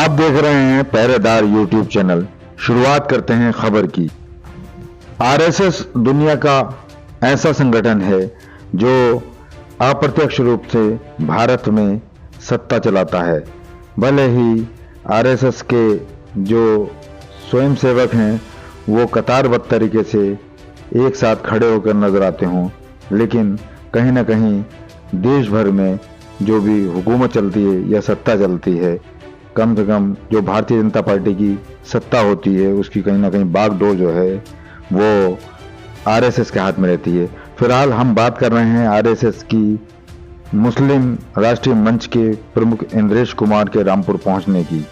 आप देख रहे हैं पहरेदार यूट्यूब चैनल। शुरुआत करते हैं खबर की। आरएसएस दुनिया का ऐसा संगठन है जो अप्रत्यक्ष रूप से भारत में सत्ता चलाता है। भले ही आरएसएस के जो स्वयंसेवक हैं वो कतारबद्ध तरीके से एक साथ खड़े होकर नजर आते हों, लेकिन कहीं ना कहीं देश भर में जो भी हुकूमत चलती है या सत्ता चलती है, कम से कम जो भारतीय जनता पार्टी की सत्ता होती है उसकी कहीं ना कहीं बागडोर जो है वो आरएसएस के हाथ में रहती है। फिलहाल हम बात कर रहे हैं आरएसएस की मुस्लिम राष्ट्रीय मंच के प्रमुख इंद्रेश कुमार के रामपुर पहुंचने की।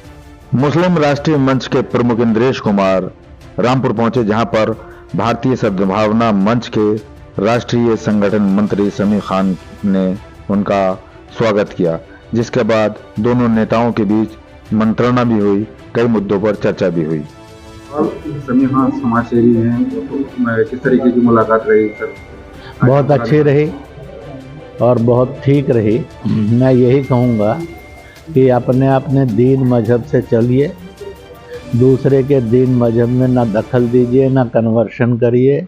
मुस्लिम राष्ट्रीय मंच के प्रमुख इंद्रेश कुमार रामपुर पहुंचे, जहां पर भारतीय सद्भावना मंच के राष्ट्रीय संगठन मंत्री समी खान ने उनका स्वागत किया, जिसके बाद दोनों नेताओं के बीच मंत्रणा भी हुई, कई मुद्दों पर चर्चा भी हुई। और समी खान समाजसेवी हैं, तो किस तरीके की मुलाकात रही सर? बहुत अच्छी रही और बहुत ठीक रही। मैं यही कहूँगा कि अपने अपने दीन मजहब से चलिए, दूसरे के दीन मजहब में ना दखल दीजिए, ना कन्वर्शन करिए,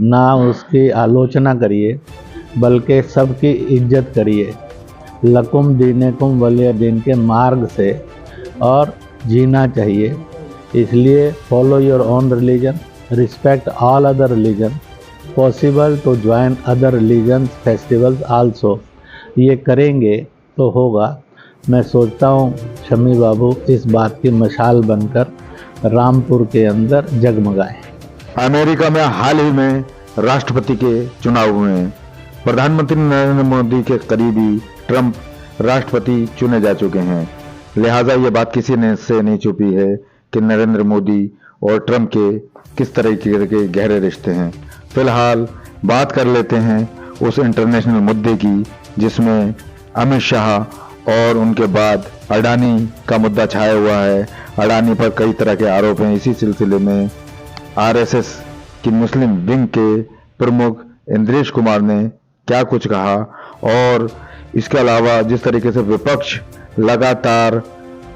ना उसकी आलोचना करिए, बल्कि सबकी इज्जत करिए। लकुम दीनकुम वलिय दीन के मार्ग से और जीना चाहिए। इसलिए follow your own religion, respect all other religion, possible to join other religions festivals also. ये करेंगे तो होगा। मैं सोचता हूँ शमी बाबू इस बात की मशाल बनकर रामपुर के अंदर जगमगाए। अमेरिका में हाल ही में राष्ट्रपति के चुनाव हुए हैं। प्रधानमंत्री नरेंद्र मोदी के करीबी ट्रंप राष्ट्रपति चुने जा चुके हैं। लिहाजा ये बात किसी ने से नहीं छुपी है कि नरेंद्र मोदी और ट्रंप के किस तरीके के गहरे रिश्ते हैं। फिलहाल बात कर लेते हैं उस इंटरनेशनल मुद्दे की जिसमें अमित शाह और उनके बाद अडानी का मुद्दा छाया हुआ है। अडानी पर कई तरह के आरोप हैं। इसी सिलसिले में आरएसएस की मुस्लिम विंग के प्रमुख इंद्रेश कुमार ने क्या कुछ कहा, और इसके अलावा जिस तरीके से विपक्ष लगातार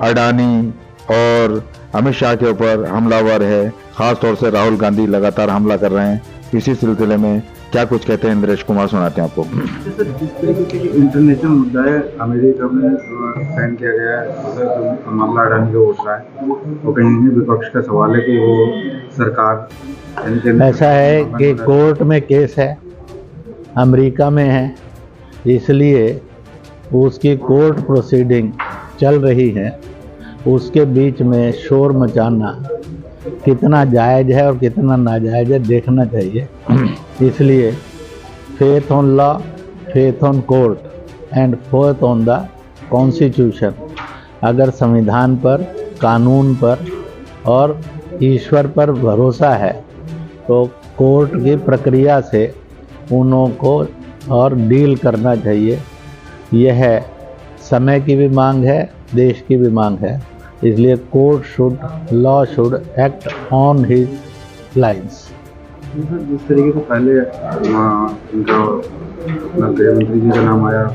अडानी और अमित शाह के ऊपर हमलावर है, खास तौर से राहुल गांधी लगातार हमला कर रहे हैं, इसी सिलसिले में क्या कुछ कहते हैं इंद्रेश कुमार, सुनाते हैं आपको। जिस तरीके की इंटरनेशनल मुद्दा है, अमेरिका में साइन किया गया है, जो मामला अडानी का उठ रहा है, वो कहीं नहीं विपक्ष का सवाल है कि वो सरकार ऐसा है कि कोर्ट में केस है, अमेरिका में है, इसलिए उसकी कोर्ट प्रोसीडिंग चल रही है। उसके बीच में शोर मचाना कितना जायज़ है और कितना नाजायज़ है देखना चाहिए। इसलिए faith on law, faith on court and faith on the constitution. अगर संविधान पर, कानून पर और ईश्वर पर भरोसा है तो कोर्ट की प्रक्रिया से उन्हों को और डील करना चाहिए। यह समय की भी मांग है, देश की भी मांग है। इसलिए court should, law should act on his lines. जिस तरीके से पहले इनका गृहमंत्री जी का नाम आया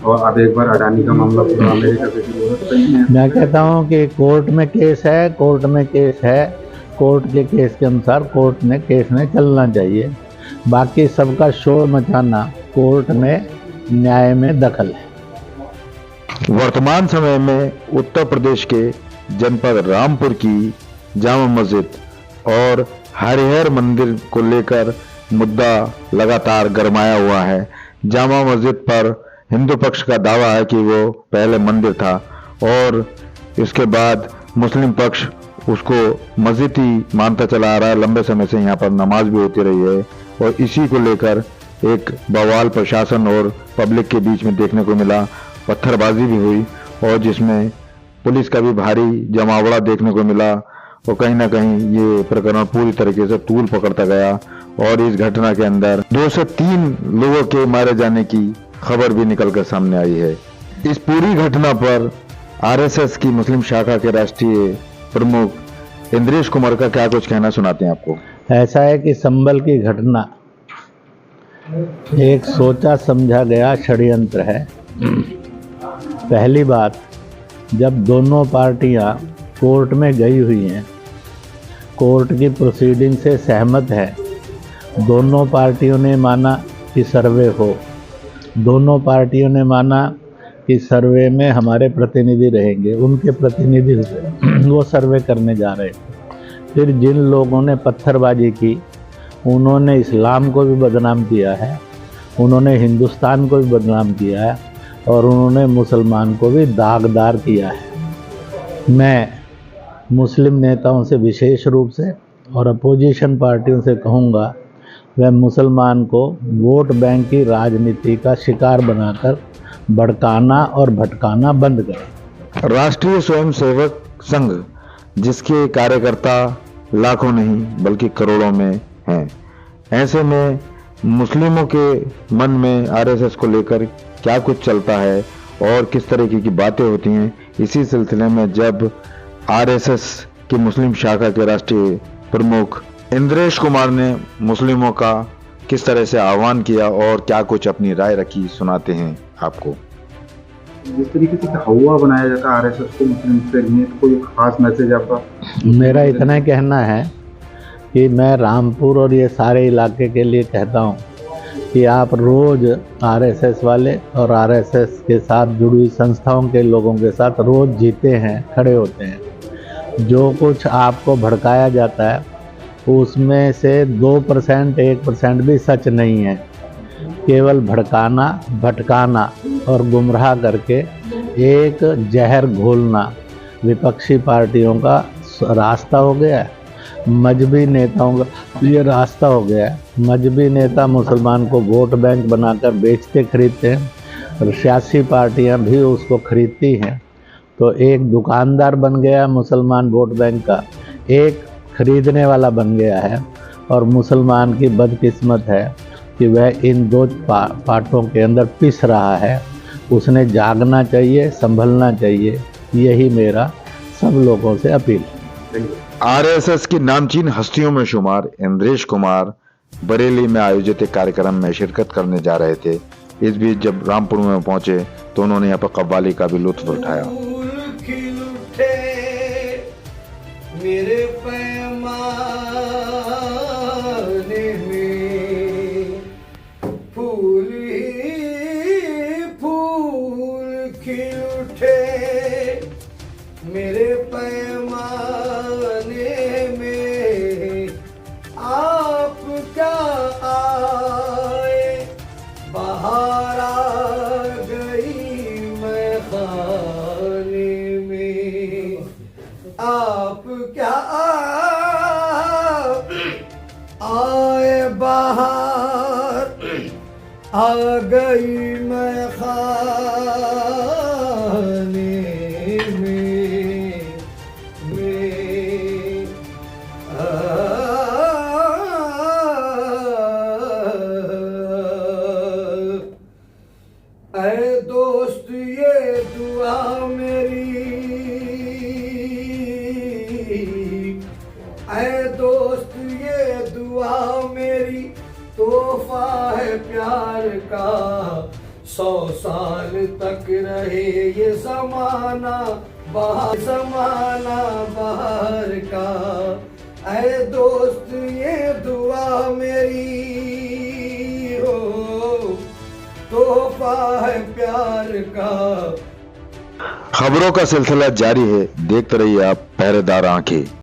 और अब एक बार अडानी का मामला पूरा अमेरिका से शुरू हो, मैं कहता हूँ कि कोर्ट में केस है, कोर्ट में केस है, कोर्ट के केस के अनुसार कोर्ट ने केस में चलना चाहिए। बाकी सबका शोर मचाना कोर्ट में न्याय में दखल है। वर्तमान समय में उत्तर प्रदेश के जनपद रामपुर की जामा मस्जिद और हरिहर मंदिर को लेकर मुद्दा लगातार गरमाया हुआ है। जामा मस्जिद पर हिंदू पक्ष का दावा है कि वो पहले मंदिर था और इसके बाद मुस्लिम पक्ष उसको मस्जिद ही मानता चला आ रहा है। लंबे समय से यहाँ पर नमाज भी होती रही है और इसी को लेकर एक बवाल प्रशासन और पब्लिक के बीच में देखने को मिला। पत्थरबाजी भी हुई और जिसमें पुलिस का भी भारी जमावड़ा देखने को मिला और कहीं ना कहीं ये प्रकरण पूरी तरीके से तूल पकड़ता गया और इस घटना के अंदर 2 से 3 लोगों के मारे जाने की खबर भी निकलकर सामने आई है। इस पूरी घटना पर आरएसएस की मुस्लिम शाखा के राष्ट्रीय प्रमुख इंद्रेश कुमार का क्या कुछ कहना, सुनाते हैं आपको। ऐसा है कि संभल की घटना एक सोचा समझा गया षड्यंत्र है। पहली बात जब दोनों पार्टियां कोर्ट में गई हुई हैं, कोर्ट की प्रोसीडिंग से सहमत है, दोनों पार्टियों ने माना कि सर्वे हो, दोनों पार्टियों ने माना कि सर्वे में हमारे प्रतिनिधि रहेंगे, उनके प्रतिनिधि से वो सर्वे करने जा रहे थे। फिर जिन लोगों ने पत्थरबाजी की, उन्होंने इस्लाम को भी बदनाम किया है, उन्होंने हिंदुस्तान को भी बदनाम किया है और उन्होंने मुसलमान को भी दागदार किया है। मैं मुस्लिम नेताओं से विशेष रूप से और अपोजिशन पार्टियों से कहूँगा, वह मुसलमान को वोट बैंक की राजनीति का शिकार बनाकर भड़काना और भटकाना बंद करें। राष्ट्रीय स्वयंसेवक संघ, जिसके कार्यकर्ता लाखों नहीं बल्कि करोड़ों में हैं, ऐसे में मुस्लिमों के मन में आरएसएस को लेकर क्या कुछ चलता है और किस तरीके की बातें होती हैं, इसी सिलसिले में जब आरएसएस की मुस्लिम शाखा के राष्ट्रीय प्रमुख इंद्रेश कुमार ने मुस्लिमों का किस तरह से आह्वान किया और क्या कुछ अपनी राय रखी, सुनाते हैं आपको। जिस तरीके से हवा बनाया जाता है आरएसएस को मुस्लिम के लिए, तो कोई खास मैसेज आपका? मेरा इतना कहना है कि मैं रामपुर और ये सारे इलाके के लिए कहता हूँ कि आप रोज़ आरएसएस वाले और आरएसएस के साथ जुड़ी संस्थाओं के लोगों के साथ रोज़ जीते हैं, खड़े होते हैं। जो कुछ आपको भड़काया जाता है उसमें से 2% 1% भी सच नहीं है। केवल भड़काना, भटकाना और गुमराह करके एक जहर घोलना विपक्षी पार्टियों का रास्ता हो गया है, मजहबी नेताओं का ये रास्ता हो गया है। मजहबी नेता मुसलमान को वोट बैंक बनाकर बेचते खरीदते हैं और सियासी पार्टियां भी उसको खरीदती हैं। तो एक दुकानदार बन गया मुसलमान वोट बैंक का, एक खरीदने वाला बन गया है। और मुसलमान की बदकिस्मत है कि वह इन दो पार्टों के अंदर पिस रहा है। उसने जागना चाहिए, संभलना चाहिए, यही मेरा सब लोगों से अपील है। आरएसएस की नामचीन हस्तियों में शुमार इंद्रेश कुमार बरेली में आयोजित एक कार्यक्रम में शिरकत करने जा रहे थे। इस बीच जब रामपुर में पहुंचे तो उन्होंने यहाँ पर कव्वाली का भी लुत्फ उठाया। मेरे पैमाने में फूल ही फूल खिल उठे, मेरे पैमाने में आप क्या आए, बाहर आ गई मैं खाने में, आप क्या आए, बाहर आ गई मैं खाने में, ऐ दोस्त ये दुआ मेरी, ऐ दोस्त ये दुआ मेरी, तोहफा है प्यार का, 100 साल तक रहे ये ज़माना बाहर, ज़माना बाहर का। ऐ दोस्त ये दुआ मेरी हो, तोहफा है प्यार का। खबरों का सिलसिला जारी है, देखते रहिए आप पहरेदार आंखें।